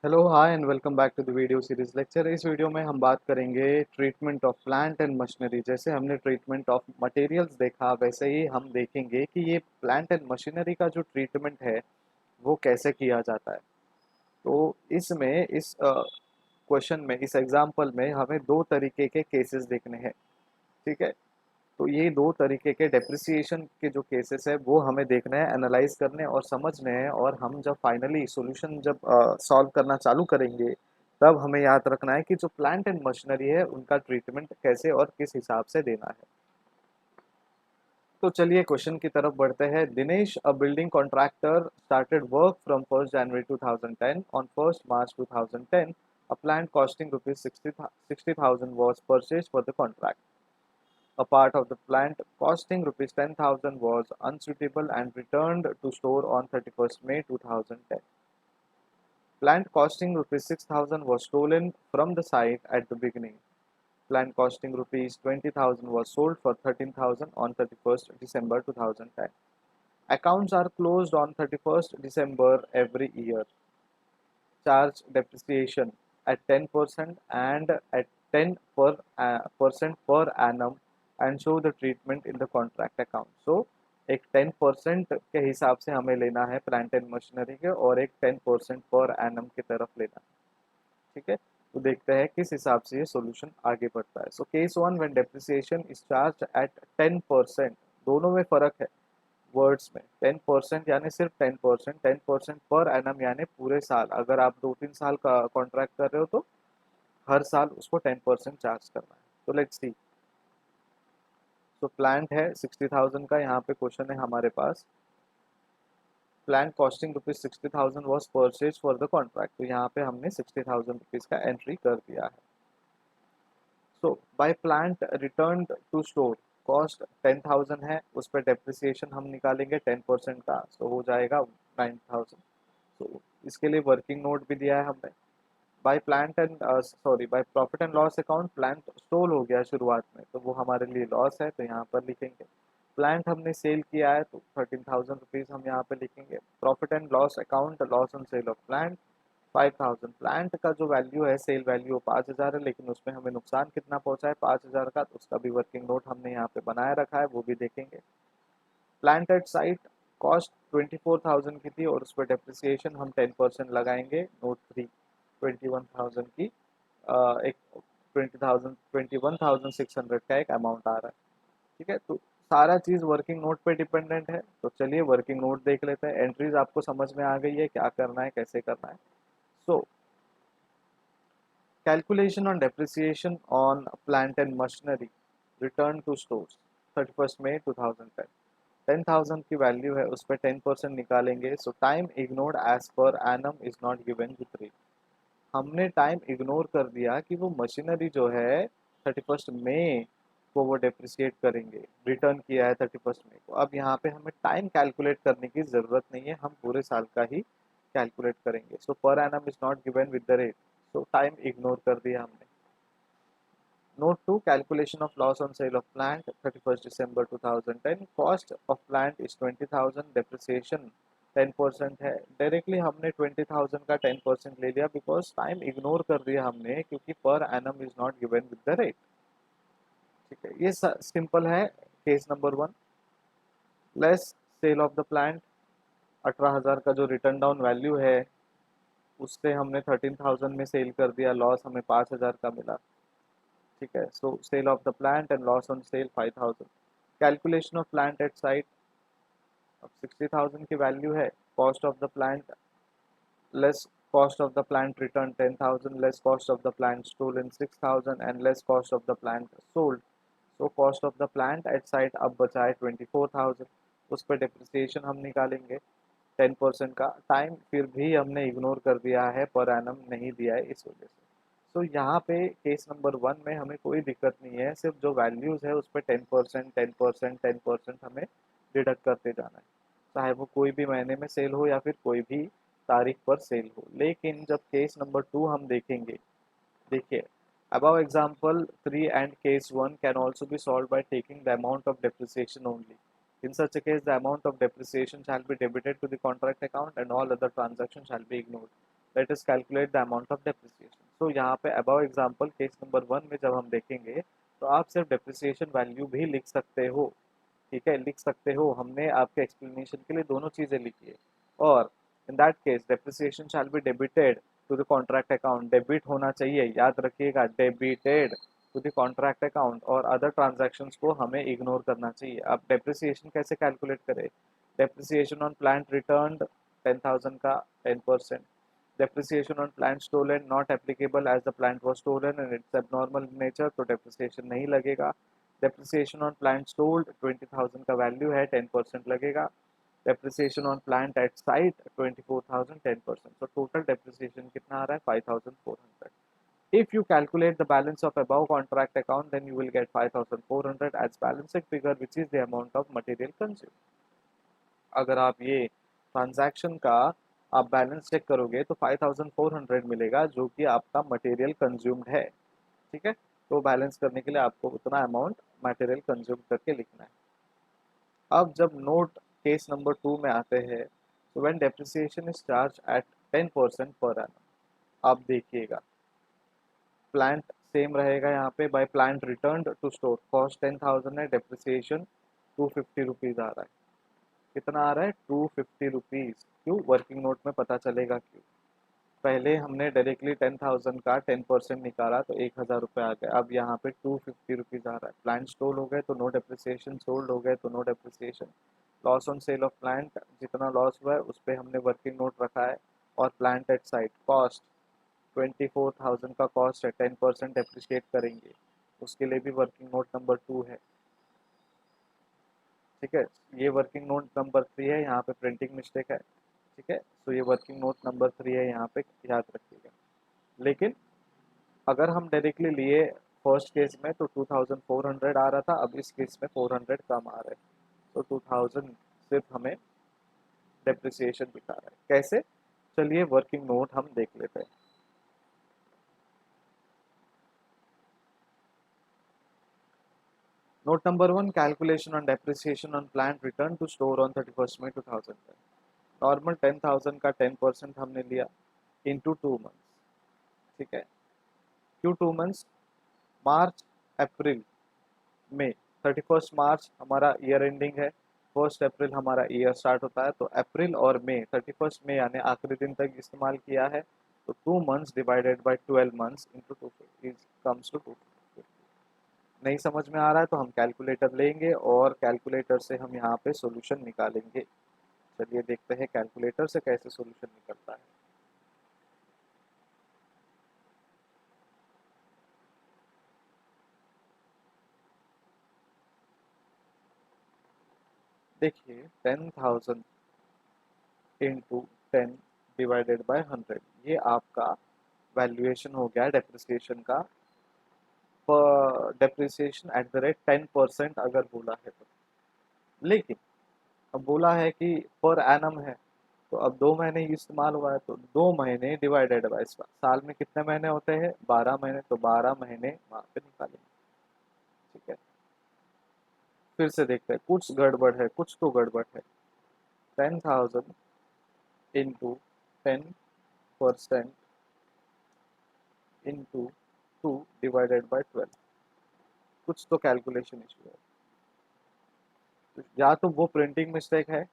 Hello hi and welcome back to the video series lecture. इस video में हम बात करेंगे treatment of plant and machinery. जैसे हमने ट्रीटमेंट ऑफ मटेरियल्स देखा, वैसे ही हम देखेंगे कि ये प्लांट एंड मशीनरी का जो ट्रीटमेंट है वो कैसे किया जाता है। तो इसमें इस क्वेश्चन में, इस एग्जाम्पल में हमें दो तरीके के केसेस देखने हैं। ठीक है, तो ये दो तरीके के डेप्रिसिएशन के जो केसेस है वो हमें देखना है, एनालाइज करने और समझने हैं। और हम जब फाइनली सॉल्यूशन जब सॉल्व करना चालू करेंगे, तब हमें याद रखना है कि जो प्लांट एंड मशीनरी है उनका ट्रीटमेंट कैसे और किस हिसाब से देना है। तो चलिए क्वेश्चन की तरफ बढ़ते हैं। Dinesh, a building contractor, started work from 1st January 2010. On 1st March 2010, a plant costing rupees 60,000 was purchased for the contract. A part of the plant costing rupees 10,000 was unsuitable and returned to store on 31st May 2010. Plant costing rupees 6,000 was stolen from the site at the beginning. Plant costing rupees 20,000 was sold for 13,000 on 31st December 2010. Accounts are closed on 31st December every year. Charge depreciation at 10% and at 10 percent per annum and show the treatment in the contract account. So एक 10% के हिसाब से हमें लेना है plant and machinery के, और एक 10% पर एनम की तरफ लेना है। ठीक है, तो देखते हैं किस हिसाब से ये सॉल्यूशन आगे बढ़ता है। So case one, when depreciation is charge at 10%। दोनों में फर्क है वर्ड्स में। 10% यानी सिर्फ 10%, 10% पर एनम यानी पूरे साल। अगर आप 2-3 साल का कॉन्ट्रैक्ट कर रहे हो तो हर साल उसको 10% चार्ज करना है। तो लेट्स सी। तो प्लांट है 60,000 का, यहाँ पे क्वेश्चन है हमारे पास। Plant costing rupees 60,000 was purchase for the contract. तो यहाँ पे हमने 60,000 रुपीज का एंट्री कर दिया है। So by plant return to store, cost 10,000 है, उस पर डेप्रिसिएशन हम निकालेंगे 10% का, तो हो जाएगा 9,000। तो इसके लिए वर्किंग नोट भी दिया है हमने। By plant and by profit and loss account, plant stall हो गया शुरुआत में, तो वो हमारे लिए लॉस है, तो यहाँ पर लिखेंगे। प्लांट हमने सेल किया है तो 13,000 रुपीज हम यहाँ पे लिखेंगे। Profit and loss account, loss on sale of plant 5,000। Plant का जो वैल्यू है, सेल वैल्यू 5,000 है, लेकिन उसमें हमें नुकसान कितना पहुंचा है 5,000 का, तो उसका भी वर्किंग नोट हमने यहाँ पे बनाए रखा है, वो भी देखेंगे। प्लांट एट साइट, कॉस्ट 24,000 की थी और उस पर डेप्रिसिएशन हम 10% लगाएंगे। नोट 3, 21,000 की एक 21,600 का एक अमाउंट आ रहा है। ठीक है, तो सारा चीज वर्किंग नोट पे डिपेंडेंट है। तो चलिए वर्किंग नोट देख लेते हैं। एंट्रीज आपको समझ में आ गई है, क्या करना है, कैसे करना है। So calculation on depreciation on plant and machinery, return to stores 31st May 2010। 10,000 की वैल्यू है, उस पर 10% निकालेंगे। So time ignored as per annum is not given with rate. हमने टाइम इग्नोर कर दिया कि वो मशीनरी जो है 31st May को वो डेप्रिसिएट करेंगे, रिटर्न किया है 31st May को। अब यहाँ पे हमें टाइम कैलकुलेट करने की ज़रूरत नहीं है, हम पूरे साल का ही कैलकुलेट करेंगे। So per annum is not given with the rate, so time ignore कर दिया हमने। Note 2, calculation of loss on sale of plant 31st December 2010. Cost of plant is 20,000, depreciation 10% है। डायरेक्टली हमने 20,000 का 10% ले लिया बिकॉज टाइम इग्नोर कर दिया हमने, क्योंकि per annum is not given with the rate. ठीक है, ये सिंपल है case number one. Less sale of the plant, 18,000 का जो रिटर्न डाउन वैल्यू है उससे हमने 13,000 में सेल कर दिया, लॉस हमें 5,000 का मिला। ठीक है, so sale of the plant and loss on sale 5,000। Calculation of plant at site, अब 60,000 की वैल्यू है, cost of the plant less cost of the plant return 10,000 less cost of the plant stolen 6,000 and less cost of the plant sold. So cost of the plant at site अब बचा है 24,000, उस पर depreciation हम निकालेंगे 10% का। Time फिर भी हमने इग्नोर कर दिया है, पर एनम नहीं दिया है इस वजह से। तो यहाँ पे केस नंबर वन में हमें कोई दिक्कत नहीं है, सिर्फ जो वैल्यूज़ है उस पर 10%, 10%, 10% हमें डिडक्ट करते जाना है, चाहे वो कोई भी महीने में सेल हो या फिर कोई भी तारीख पर सेल हो। लेकिन जब केस नंबर टू हम देखेंगे, देखिए, above example 3 and case 1 can also be solved by taking the amount of depreciation only. In such a case, the amount of depreciation shall be debited to the contract account and all other transactions shall be ignored. Let us calculate the amount of depreciation. तो यहाँ पे above example case number 1 में जब हम देखेंगे तो आप सिर्फ डेप्रिसिएशन वैल्यू भी लिख सकते हो, ठीक है, लिख सकते हो। हमने आपके एक्सप्लेनेशन के लिए दोनों चीजें लिखी है। और in that case depreciation shall be debited to the contract account, debit होना चाहिए, याद रखिएगा, debited to the contract account, और अदर ट्रांजैक्शंस को हमें इग्नोर करना चाहिए। अब डेप्रिसिएशन कैसे कैलकुलेट करें? डेप्रिसिएशन ऑन प्लांट रिटर्न्ड 10,000 का 10%, depreciation on plant stolen not applicable as the plant was stolen and it's abnormal in nature, तो depreciation नहीं लगेगा। depreciation on plant sold 20,000 का वैल्यू है, 10% लगेगा। depreciation on plant at site 24,000, 10%, so total depreciation कितना आ रहा है? 5,400। if you calculate the balance of above contract account then you will get 5,400 as balancing figure which is the amount of material consumed। अगर आप ये transaction का आप balance check करोगे तो 5,400 मिलेगा जो कि आपका मटेरियल कंज्यूम्ड है, ठीक है। तो बैलेंस करने के लिए आपको उतना अमाउंट मटेरियल कंज्यूम करके लिखना है। अब जब नोट केस नंबर 2 में आते हैं तो when depreciation is charge at 10% per annum. अब देखिएगा प्लांट सेम रहेगा यहाँ पे, by plant return to store cost 10,000 है, डेप्रिसिएशन 250 रुपीज आ रहा है। कितना आ रहा है? 250 रुपीज। क्यों? वर्किंग नोट में पता चलेगा क्यों। पहले हमने डायरेक्टली 10,000 का 10% निकाला तो 1,000 रुपये आ गए, अब यहाँ पे 250 रुपीज आ रहा है। प्लांट स्टोल हो गए तो नो डेप्रिसिएशन, सोल्ड हो गए तो no depreciation. Loss on sale of plant, जितना लॉस हुआ है उस पर हमने वर्किंग नोट रखा है। और प्लांट एट साइट कॉस्ट 24,000 का कॉस्ट है, 10% डेप्रिशिएट करेंगे, उसके लिए भी वर्किंग नोट नंबर 2 है, ठीक है। ये वर्किंग नोट नंबर 3 है, यहाँ पे प्रिंटिंग मिस्टेक है, ठीक है। तो ये वर्किंग नोट नंबर 3 है, यहाँ पे याद रखिएगा। लेकिन अगर हम डायरेक्टली लिए फर्स्ट केस में तो 2,400 आ रहा था, अब इस केस में 400 कम आ रहा है, तो 2,000 सिर्फ हमें डेप्रिसिएशन दिखा रहा है। कैसे? चलिए वर्किंग नोट हम देख लेते हैं। Note number 1, calculation on depreciation on plant return to store on 31 May 2010। Normal 10,000 का 10% हमने लिया इंटू 2 मंथ्स, ठीक है। क्यों 2 मंथ्स? मार्च, अप्रैल, मई। 31 मार्च हमारा ईयर एंडिंग है, 1 अप्रैल हमारा ईयर स्टार्ट होता है, तो अप्रैल और मई 31 मई यानी आखिरी दिन तक इस्तेमाल किया है, तो 2 months divided by 12 months into 250 comes to 250। नहीं समझ में आ रहा है तो हम कैलकुलेटर लेंगे और कैलकुलेटर से हम यहाँ पे सॉल्यूशन निकालेंगे। चलिए देखते हैं कैलकुलेटर से कैसे सॉल्यूशन निकलता है। देखिए 10,000 इंटू 10 डिवाइडेड बाय 100, ये आपका वैल्यूएशन हो गया डेप्रिसिएशन का। डेप्रिसिएशन एट द रेट 10% अगर बोला है तो, लेकिन अब बोला है कि पर एनम है, तो अब 2 महीने ही इस्तेमाल हुआ है, तो 2 महीने डिवाइडेड बाय साल में कितने महीने होते हैं? 12 महीने, तो 12 महीने वहाँ पे निकालेंगे, ठीक है। फिर से देखते हैं, कुछ गड़बड़ है, कुछ तो गड़बड़ है। 10,000 इंटू 10% इंटू 2 डिवाइडेड बाय 12, कुछ तो कैलकुलेशन इशू है। तो या तो वो प्रिंटिंग मिस्टेक है,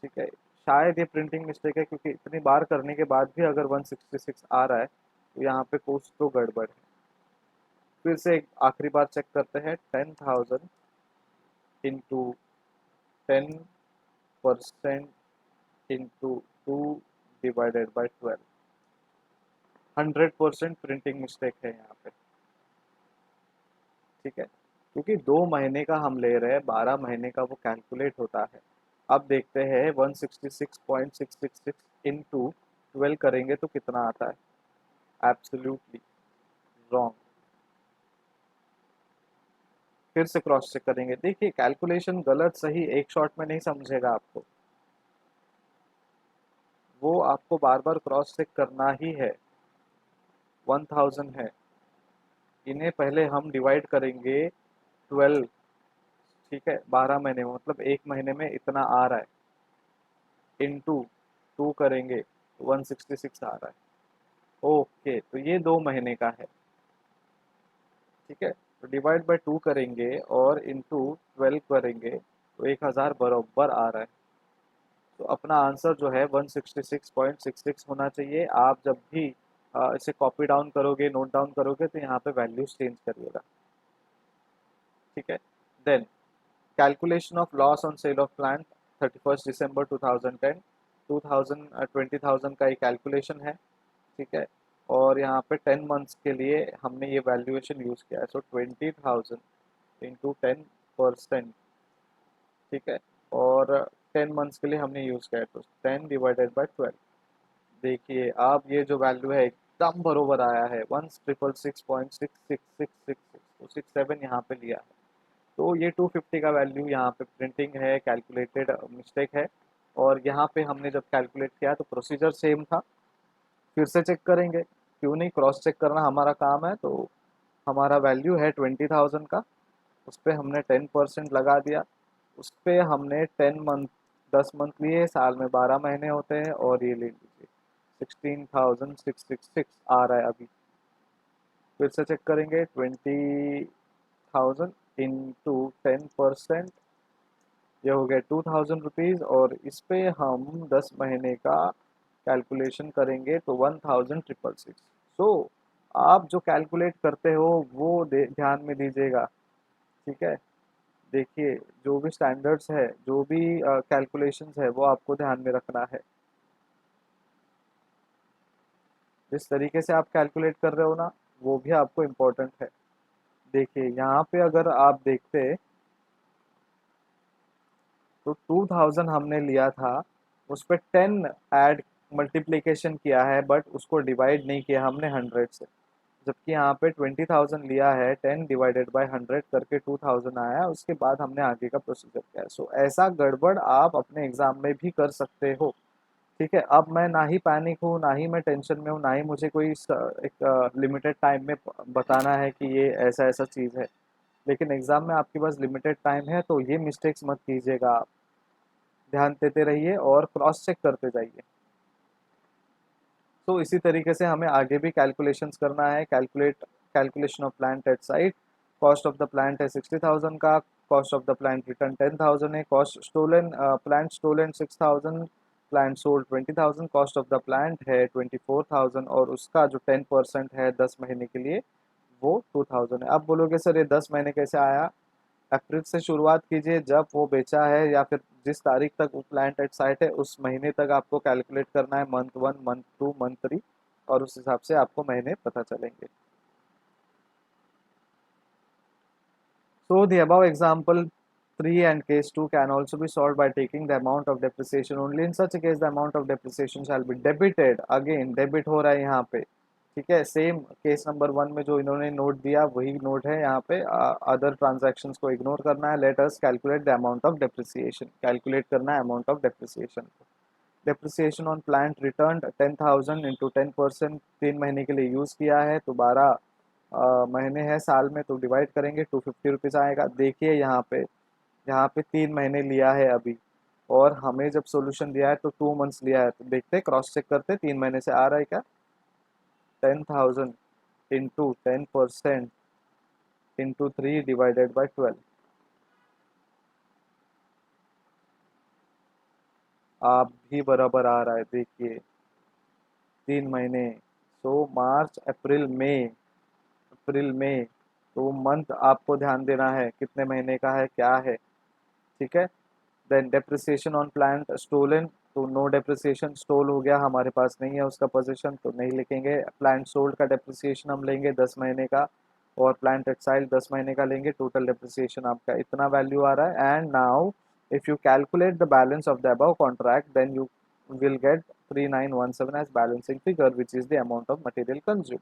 ठीक है, शायद ये प्रिंटिंग मिस्टेक है, क्योंकि इतनी बार करने के बाद भी अगर 166 आ रहा है तो यहाँ पे कुछ तो गड़बड़ है। फिर से एक आखिरी बार चेक करते हैं। 10,000 into 10% into 2 divided by 12, 100% printing mistake है यहाँ पे, ठीक है। क्योंकि 2 महीने का हम ले रहे हैं, 12 महीने का वो कैलकुलेट होता है। अब देखते हैं 166.666 इंटू 12 करेंगे तो कितना आता है? Absolutely wrong. फिर से क्रॉस चेक करेंगे। देखिए कैलकुलेशन गलत सही एक शॉट में नहीं समझेगा आपको, वो आपको बार बार क्रॉस चेक करना ही है। 1,000 है, इन्हें पहले हम डिवाइड करेंगे 12, ठीक है, 12 महीने में, मतलब एक महीने में इतना आ रहा है, इंटू 2 करेंगे 166 आ रहा है। ओके, तो ये 2 महीने का है। ठीक है, तो डिवाइड बाय 2 करेंगे और इंटू 12 करेंगे तो 1000 बराबर आ रहा है। तो अपना आंसर जो है 166.66 होना चाहिए। आप जब भी इसे कॉपी डाउन करोगे, नोट डाउन करोगे, तो यहाँ पे वैल्यूज चेंज करिएगा। ठीक है, then calculation of loss on sale of plant 31 December 2010, 20,000 का ये कैलकुलेशन है। ठीक है, और यहाँ पे 10 मंथ्स के लिए हमने ये वैल्यूएशन यूज़ किया है। सो 20,000 इंटू 10%। ठीक है, और 10 मंथ्स के लिए हमने यूज़ किया है, तो 10 डिवाइडेड बाय 12। देखिए अब ये जो वैल्यू है एकदम बरोबर आया है, 1,666.6666, तो 67 यहाँ पे लिया है। तो ये 250 का वैल्यू यहाँ पे प्रिंटिंग है, कैलकुलेटेड मिस्टेक है। और यहाँ पे हमने जब कैलकुलेट किया तो प्रोसीजर सेम था। फिर से चेक करेंगे, क्यों नहीं, क्रॉस चेक करना हमारा काम है। तो हमारा वैल्यू है 20,000 का, उस पर हमने 10% लगा दिया। उस पर हमने 10 मंथ, 10 मंथ लिए, साल में 12 महीने होते हैं, और ये ले लीजिए 16,666 आ रहा है अभी। फिर से चेक करेंगे, 20,000 इंटू 10%, ये हो गया 2,000 रुपीज़, और इस पे हम 10 महीने का कैलकुलेशन करेंगे तो 1,666। सो आप जो कैलकुलेट करते हो वो ध्यान में दीजिएगा। ठीक है, देखिए जो भी स्टैंडर्ड्स है, जो भी कैलकुलेशंस है, वो आपको ध्यान में रखना है। जिस तरीके से आप कैलकुलेट कर रहे हो ना, वो भी आपको इम्पोर्टेंट है। देखिए यहाँ पे अगर आप देखते तो 2000 हमने लिया था, उस पर 10 ऐड मल्टीप्लिकेशन किया है, बट उसको डिवाइड नहीं किया हमने 100 से। जबकि यहाँ पे 20,000 लिया है, 10 डिवाइडेड बाय 100 करके 2000 आया है, उसके बाद हमने आगे का प्रोसीजर किया है। सो ऐसा गड़बड़ आप अपने एग्जाम में भी कर सकते हो। ठीक है, अब मैं ना ही पैनिक हूँ, ना ही मैं टेंशन में हूँ, ना ही मुझे कोई एक लिमिटेड टाइम में बताना है कि ये ऐसा ऐसा चीज़ है। लेकिन एग्जाम में आपके पास लिमिटेड टाइम है, तो ये मिस्टेक्स मत कीजिएगा आप। ध्यान देते रहिए और क्रॉस चेक करते जाइए। तो इसी तरीके से हमें आगे भी कैलकुलेशंस करना है। Calculation of plant at site, cost of the plant है 60,000 का, cost of the plant return 10,000 है, cost stolen, plant stolen 6,000, plant sold 20,000, cost of the plant है 24,000, और उसका जो 10% है 10 महीने के लिए, वो 2,000 है। अब बोलोगे सर ये 10 महीने कैसे आया? अप्रैल से शुरुआत कीजिए, जब वो बेचा है, या फिर जिस तारीख तक वो प्लांट एट साइट है, उस महीने तक आपको कैलकुलेट करना है, मंथ 1, मंथ 2, मंथ 3, और उस हिसाब से आपको महीने पता चलेंगे। So the above example 3 and case 2 can also be solved by taking the amount of depreciation. Only in such a case the amount of depreciation shall be debited. Again debit हो रहा है यहाँ पे। ठीक है, सेम केस नंबर 1 में जो इन्होंने नोट दिया वही नोट है यहाँ पे। अदर ट्रांजैक्शंस को इग्नोर करना है। Let us calculate the amount of depreciation. Calculate करना है amount of depreciation. Depreciation on plant return 10,000 into 10%, 3 महीने के लिए यूज़ किया है, तो 12 महीने हैं साल में, तो डिवाइड करेंगे 250 रुपीज़ आएगा। देखिए यहाँ पे 3 महीने लिया है अभी, और हमें जब सॉल्यूशन दिया है तो 2 मंथ्स लिया है। तो देखते क्रॉस चेक करते 3 महीने से आ रहा है क्या। 10,000 इंटू 10% इंटू 3 डिवाइडेड बाय 12, आप भी बराबर आ रहा है। देखिए 3 महीने, सो मार्च अप्रैल मई, अप्रैल मई, तो मंथ आपको ध्यान देना है कितने महीने का है, क्या है। ठीक है, then depreciation on plant stolen, तो नो डेप्रिसिएशन, स्टोल हो गया, हमारे पास नहीं है उसका पोजीशन, तो नहीं लिखेंगे। प्लांट सोल्ड का डेप्रिसिएशन हम लेंगे 10 महीने का, और प्लांट एक्साइल 10 महीने का लेंगे। टोटल डेप्रिसिएशन आपका इतना वैल्यू आ रहा है। And now if you calculate the balance of the above contract, then you will get 3917 as balancing figure, which is the amount of material consume.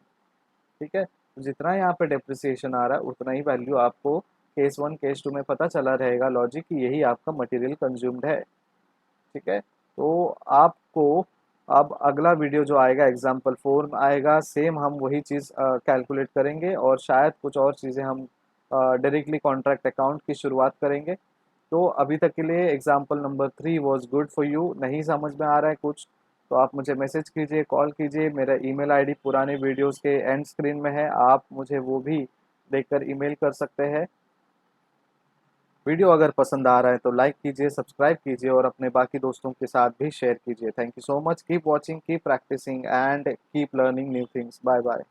ठीक है, तो जितना यहाँ पे डेप्रिसिएशन आ रहा है उतना ही वैल्यू आपको केस 1 केस 2 में पता चला रहेगा। लॉजिक कि यही आपका मटेरियल कंज्यूम्ड है। ठीक है, तो आपको अब अगला वीडियो जो आएगा एग्जाम्पल 4 में आएगा, सेम हम वही चीज़ कैलकुलेट करेंगे, और शायद कुछ और चीज़ें हम डायरेक्टली कॉन्ट्रैक्ट अकाउंट की शुरुआत करेंगे। तो अभी तक के लिए example number 3 was good for you. नहीं समझ में आ रहा है कुछ, तो आप मुझे मैसेज कीजिए, कॉल कीजिए। मेरा ईमेल आईडी पुराने वीडियोस के एंड स्क्रीन में है, आप मुझे वो भी देखकर ईमेल कर सकते हैं। वीडियो अगर पसंद आ रहा है तो लाइक कीजिए, सब्सक्राइब कीजिए और अपने बाकी दोस्तों के साथ भी शेयर कीजिए। Thank you so much, keep watching, keep practicing and keep learning new things. Bye bye.